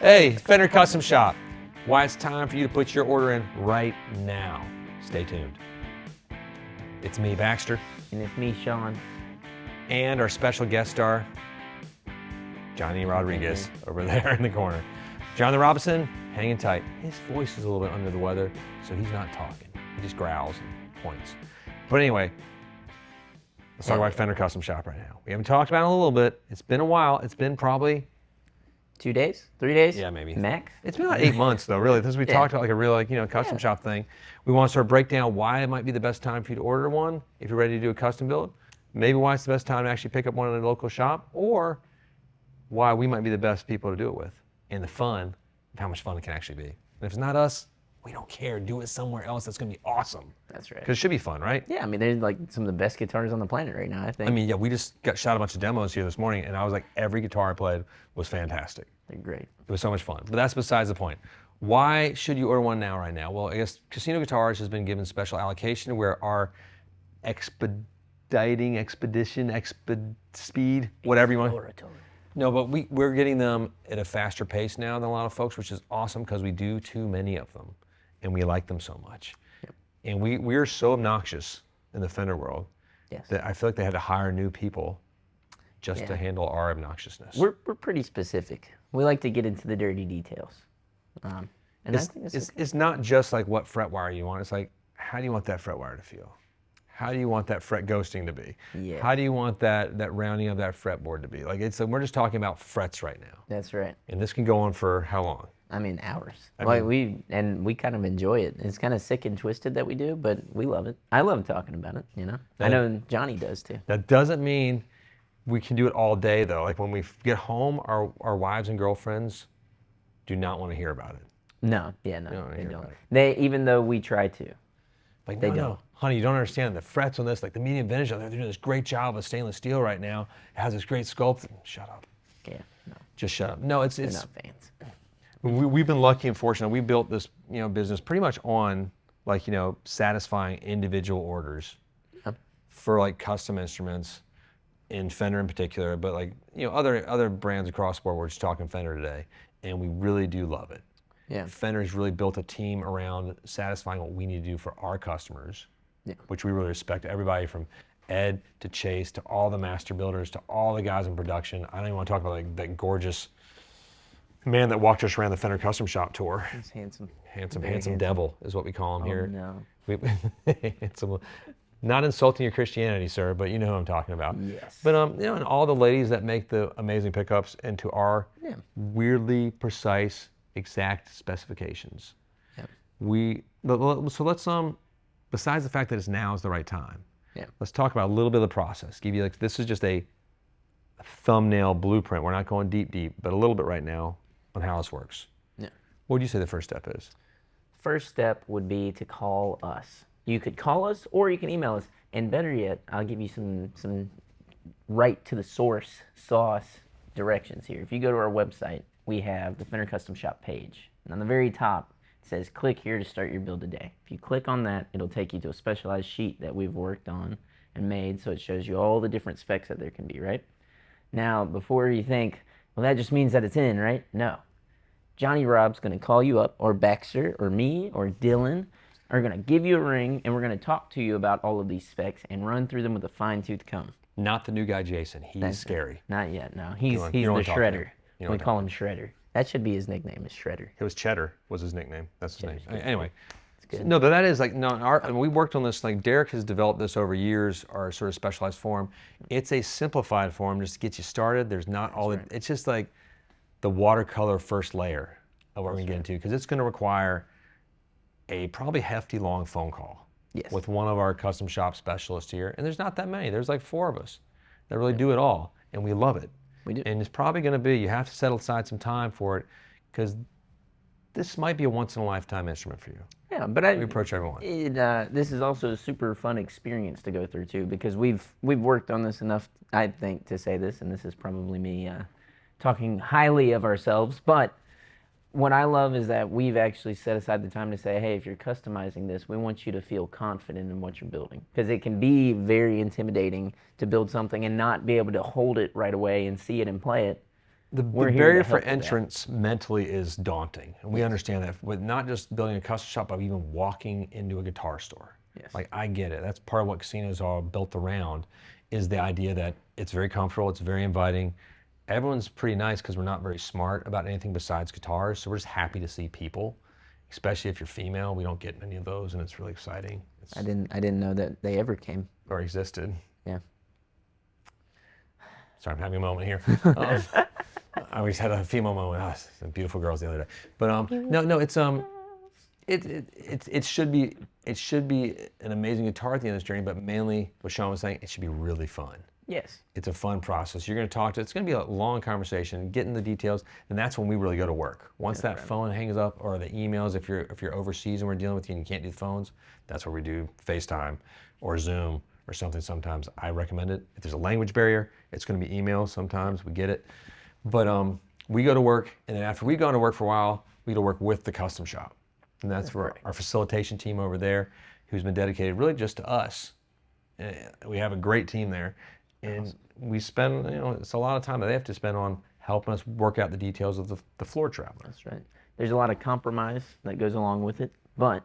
Hey, Fender Custom Shop. Why it's time for you to put your order in right now. Stay tuned. It's me, Baxter. And it's me, Sean. And our special guest star, Johnny Rodriguez, over there in the corner. Jonathan Robinson, hanging tight. His voice is a little bit under the weather, so he's not talking. He just growls and points. But anyway, let's talk about Fender Custom Shop right now. We haven't talked about it in a little bit. It's been a while. It's been probably 2 days? 3 days? Yeah, maybe. Max? It's been like 8 months though, really. Since we talked about like a real custom shop thing. We want to sort of break down why it might be the best time for you to order one if you're ready to do a custom build. Maybe why it's the best time to actually pick up one in a local shop, or why we might be the best people to do it with. And the fun of how much fun it can actually be. And if it's not us, we don't care. Do it somewhere else. That's going to be awesome. That's right. Because it should be fun, right? Yeah, I mean, they're like some of the best guitars on the planet right now, I think. I mean, yeah, we just shot a bunch of demos here this morning, and I was like, every guitar I played was fantastic. They're great. It was so much fun. But that's besides the point. Why should you order one now, right now? Well, I guess Casino Guitars has been given special allocation where our speed, whatever you want. No, but we're getting them at a faster pace now than a lot of folks, which is awesome because we do too many of them, and we like them so much. Yep. And we're so obnoxious in the Fender world that I feel like they had to hire new people just to handle our obnoxiousness. We're pretty specific. We like to get into the dirty details. And it's not just like what fret wire you want. It's like, how do you want that fret wire to feel? How do you want that fret ghosting to be? Yeah. How do you want that rounding of that fretboard to be? Like we're just talking about frets right now. That's right. And this can go on for how long? I mean, hours. We kind of enjoy it. It's kind of sick and twisted that we do, but we love it. I love talking about it, you know? I know Johnny does too. That doesn't mean we can do it all day though. Like when we get home, our wives and girlfriends do not want to hear about it. No, they don't. They, even though we try to. Like, no, honey, you don't understand. The frets on this, like the medium vintage, they're doing this great job of stainless steel right now. It has this great sculpt. Shut up. Yeah, no. Just shut up. No, it's not fans. We've been lucky and fortunate. We built this, business pretty much on like, satisfying individual orders for like custom instruments, in Fender in particular, but like, other brands across the board. We're just talking Fender today, and we really do love it. Yeah. Fender's really built a team around satisfying what we need to do for our customers, which we really respect. Everybody from Ed to Chase to all the master builders to all the guys in production. I don't even want to talk about like that gorgeous man that walked us around the Fender Custom Shop tour. He's handsome. Handsome devil is what we call him here. No. Handsome. Not insulting your Christianity, sir, but you know who I'm talking about. Yes. But and all the ladies that make the amazing pickups into our weirdly precise, exact specifications. Yep. So let's besides the fact that now is the right time. Yeah. Let's talk about a little bit of the process. Give you this is just a thumbnail blueprint. We're not going deep, but a little bit right now on how this works. Yeah. What would you say the first step is? First step would be to call us. You could call us or you can email us. And better yet, I'll give you some right to the source sauce directions here. If you go to our website, we have the Fender Custom Shop page. And on the very top, it says click here to start your build today. If you click on that, it'll take you to a specialized sheet that we've worked on and made, so it shows you all the different specs that there can be, right? Now, before you think, well, that just means that it's in, right? No. Johnny Rob's going to call you up, or Baxter, or me, or Dylan, are going to give you a ring, and we're going to talk to you about all of these specs and run through them with a fine-tooth comb. Not the new guy, Jason. He's scary. Not yet, no. He's the Shredder. We call him Shredder. That should be his nickname, is Shredder. It was Cheddar was his nickname. That's his name. Anyway. Good. No, but that is like, we worked on this, like Derek has developed this over years, our sort of specialized form. It's a simplified form just to get you started. There's not it's just like the watercolor first layer of what we're going to get into, because it's going to require a probably hefty long phone call with one of our custom shop specialists here. And there's not that many. There's like 4 of us that really do it all, and we love it. We do. And it's probably going to be, you have to set aside some time for it, because this might be a once-in-a-lifetime instrument for you. Yeah, but we approach everyone. This is also a super fun experience to go through too, because we've worked on this enough, I think, to say this, and this is probably me talking highly of ourselves. But what I love is that we've actually set aside the time to say, hey, if you're customizing this, we want you to feel confident in what you're building, because it can be very intimidating to build something and not be able to hold it right away and see it and play it. the We're here to barrier for help with that. entrance mentally is daunting, and we understand that with not just building a custom shop, but even walking into a guitar store. Yes. Like, I get it. That's part of what casinos are built around, is the idea that it's very comfortable, it's very inviting. Everyone's pretty nice because we're not very smart about anything besides guitars, so we're just happy to see people, especially if you're female. We don't get many of those, and it's really exciting. I didn't know that they ever came. Or existed. Yeah. Sorry, I'm having a moment here. I always had a female moment. Oh, some beautiful girls the other day. But no, it's it should be an amazing guitar at the end of this journey. But mainly, what Sean was saying, it should be really fun. Yes. It's a fun process. You're going to talk to. It's going to be a long conversation, getting the details, and that's when we really go to work. Once that phone hangs up, or the emails, if you're overseas and we're dealing with you and you can't do the phones, that's where we do FaceTime or Zoom or something. Sometimes I recommend it. If there's a language barrier, it's going to be email. Sometimes we get it, but we go to work, and then after we've gone to work for a while, we go to work with the custom shop, and that's where our facilitation team over there, who's been dedicated really just to us. We have a great team there. And we spend, it's a lot of time that they have to spend on helping us work out the details of the floor traveler. That's right. There's a lot of compromise that goes along with it, but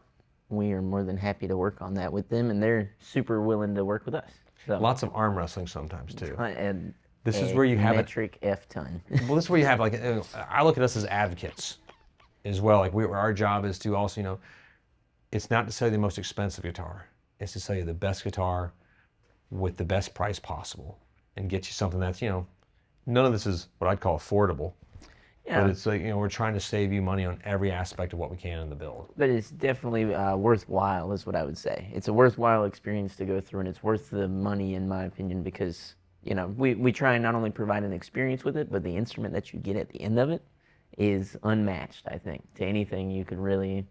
we are more than happy to work on that with them, and they're super willing to work with us. So, Lots of arm wrestling sometimes too. And this is where you have metric F ton. Well, this is where you have, like, I look at us as advocates as well. Like, our job is to also, it's not to sell you the most expensive guitar. It's to sell you the best guitar with the best price possible, and get you something that's, none of this is what I'd call affordable. Yeah. But it's like, we're trying to save you money on every aspect of what we can in the build. But it's definitely worthwhile, is what I would say. It's a worthwhile experience to go through, and it's worth the money, in my opinion, because, we try and not only provide an experience with it, but the instrument that you get at the end of it is unmatched, I think, to anything you could really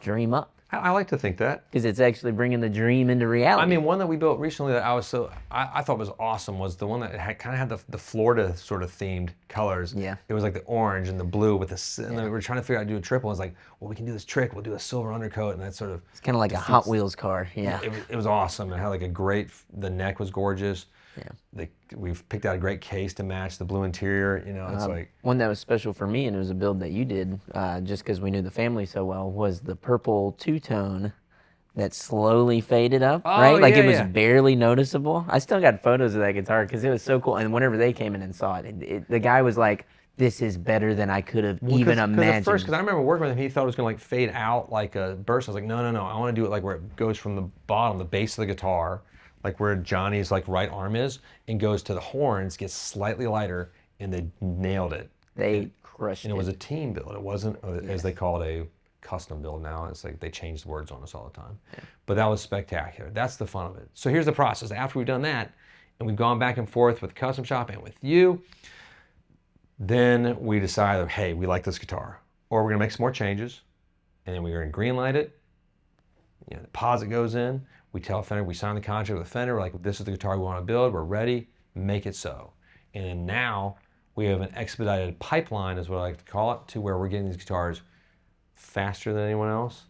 dream up. I like to think that. Because it's actually bringing the dream into reality. I mean, one that we built recently that I thought was awesome was the one that kind of had the Florida sort of themed colors. Yeah. It was like the orange and the blue with and then we were trying to figure out how to do a triple. It's like, well, we can do this trick. We'll do a silver undercoat, and that sort of. It's kind of like a Hot Wheels car. Yeah. It was awesome. It had like the neck was gorgeous. Yeah. We've picked out a great case to match the blue interior. It's like. One that was special for me, and it was a build that you did, just because we knew the family so well, was the purple two-tone that slowly faded up, right? Like, it was barely noticeable. I still got photos of that guitar because it was so cool. And whenever they came in and saw it, the guy was like, "This is better than I could have even imagined." Because I remember working with him, he thought it was going to like fade out like a burst. I was like, no, I want to do it like where it goes from the bottom, the base of the guitar, like where Johnny's like right arm is, and goes to the horns, gets slightly lighter, and they nailed it. They crushed it. And it was a team build. It wasn't, as they call it, a custom build now. It's like they change the words on us all the time. Yeah. But that was spectacular. That's the fun of it. So here's the process. After we've done that, and we've gone back and forth with the custom shop and with you, then we decide, hey, we like this guitar. Or we're going to make some more changes, and then we're going to greenlight it. The deposit goes in. We tell Fender, we sign the contract with Fender. We're like, this is the guitar we want to build. We're ready. Make it so. And now we have an expedited pipeline, is what I like to call it, to where we're getting these guitars faster than anyone else,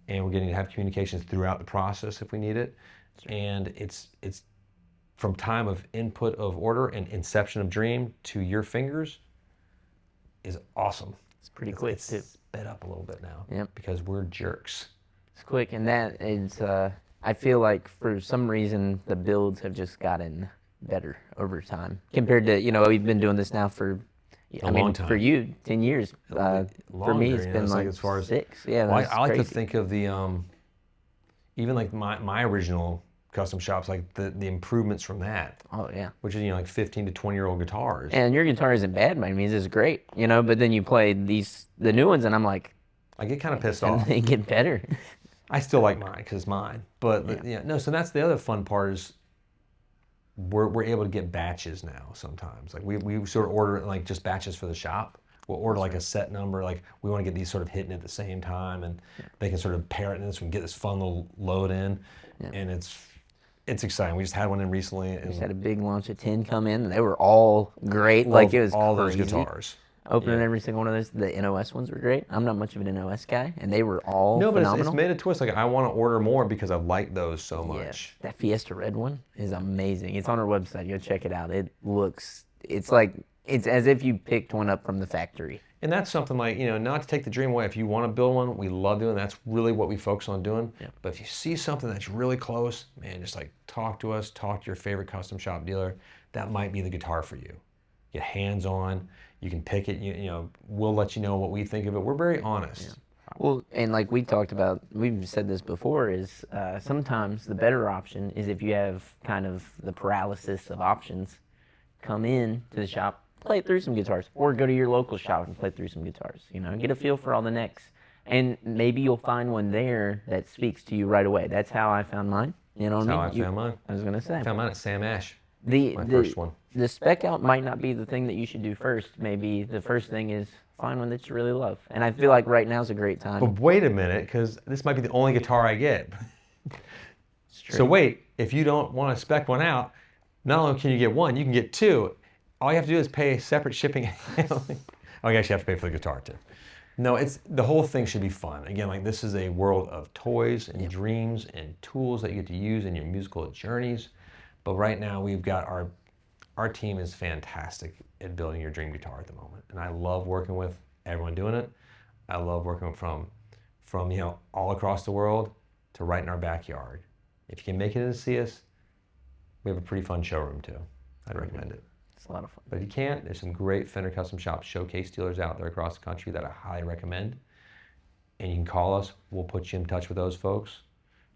and we're getting to have communications throughout the process if we need it. And it's from time of input of order and inception of dream to your fingers is awesome. It's pretty quick too. It's sped up a little bit now, because we're jerks. It's quick, and that is, I feel like for some reason the builds have just gotten better over time compared to, we've been doing this now for. Long time. For you, 10 years. For me, it's been like as far as 6. Yeah, well, I like to think of the, even like my original custom shops, like the improvements from that. Oh, yeah. Which is, like 15 to 20-year-old guitars. And your guitar isn't bad by any means. It's great, but then you play the new ones, and I'm like. I get kind of pissed off. They get better. I still like mine because it's mine. But, no, so that's the other fun part is, we're able to get batches now sometimes. Like we sort of order like just batches for the shop. We'll order like a set number. Like we want to get these sort of hitting at the same time, and they can sort of pair it in this. We can get this fun little load in, and it's exciting. We just had one in recently. And we just had a big launch of 10 come in, and they were all great. Like it was all crazy. Those guitars. Opening every single one of those. The NOS ones were great. I'm not much of an NOS guy, and they were all phenomenal. But it's made a twist. Like I want to order more because I like those so much. That Fiesta Red one is amazing. It's on our website. Go check it out. It's like It's as if you picked one up from the factory. And that's something like, not to take the dream away. If you want to build one, we love doing it. That's really what we focus on doing. Yeah. But if you see something that's really close, man, just like talk to us, talk to your favorite custom shop dealer. That might be the guitar for you. Get hands on. You can pick it. We'll let you know what we think of it. We're very honest. Yeah. Well, and like we talked about, we've said this before, is sometimes the better option is if you have kind of the paralysis of options, come in to the shop, play through some guitars, or go to your local shop and play through some guitars. Get a feel for all the necks, and maybe you'll find one there that speaks to you right away. That's how I found mine. You know what I mean? That's how I found mine. I was gonna say. I found mine at Sam Ash. My first one. The spec out might not be the thing that you should do first. Maybe the first thing is find one that you really love. And I feel like right now is a great time. But wait a minute, because this might be the only guitar I get. So wait, if you don't want to spec one out, not only can you get one, you can get two. All you have to do is pay separate shipping and handling. Oh, you actually have to pay for the guitar too. No, the whole thing should be fun. Again, like this is a world of toys and dreams and tools that you get to use in your musical journeys. But right now we've got our team is fantastic at building your dream guitar at the moment. And I love working with everyone doing it. I love working from all across the world to right in our backyard. If you can make it in to see us, we have a pretty fun showroom too. I'd recommend it. It's a lot of fun. But if you can't, there's some great Fender Custom Shop showcase dealers out there across the country that I highly recommend. And you can call us. We'll put you in touch with those folks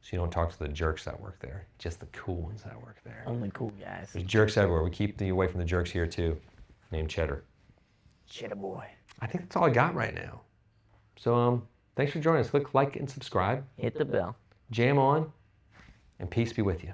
so you don't talk to the jerks that work there. Just the cool ones that work there. Only cool guys. There's jerks everywhere. We keep you away from the jerks here too, named Cheddar. Cheddar boy. I think that's all I got right now. So thanks for joining us. Click like and subscribe. Hit the bell. Jam on, and peace be with you.